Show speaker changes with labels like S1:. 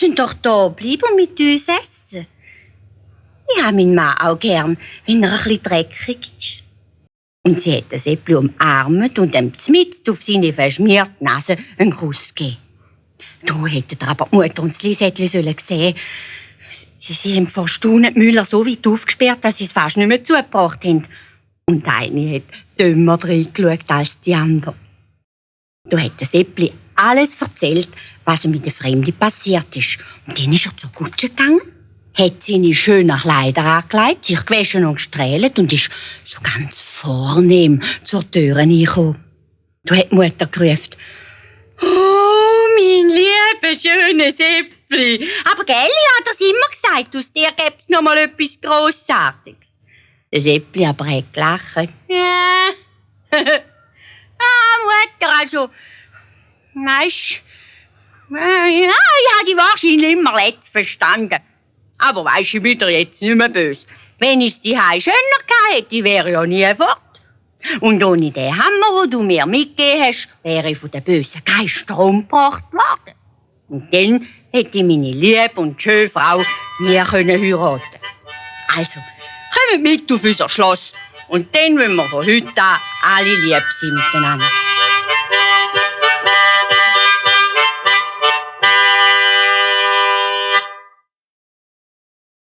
S1: können doch da bleiben und mit uns essen. Ich habe meinen Mann auch gern, wenn er ein bisschen dreckig ist. Und sie hat das Äppli umarmt und ihm mitten auf seine verschmierte Nase einen Kuss gegeben. Da hätten aber die Mutter und das Lisettli sehen sollen. Sie haben vor Stunden Müller so weit aufgesperrt, dass sie es fast nicht mehr zugebracht haben. Und eine hat dümmer reingeschaut als die andere. Da hat das Äppli alles erzählt, was ihm mit der Fremden passiert ist. Und dann ist er zur Kutsche gegangen, hat seine schönen Kleider angelegt, sich gewaschen und gestrählt und ist so ganz vornehm zur Tür reingekommen. Da hat die Mutter gerufen: «Oh, mein liebes, schönes Äppli! Aber gell, ich habe das immer gesagt, aus dir gibt's noch mal etwas Grossartiges.» Das Äppli aber hat gelacht. «Ja, Mutter, also, weisst, ja, ich habe dich wahrscheinlich immer letzt verstanden. Aber weisst, ich bin dir jetzt nicht mehr böse. Wenn ich es zu Hause schöner gehabt hätte, ich wäre ja nie fort. Und ohne den Hammer, den du mir mitgegeben hast, wäre ich von den bösen Geistern umgebracht worden. Und dann hätte meine liebe und schöne Frau mir heiraten. Also, kommt mit auf unser Schloss. Und dann wollen wir von heute an alle lieb sein miteinander.»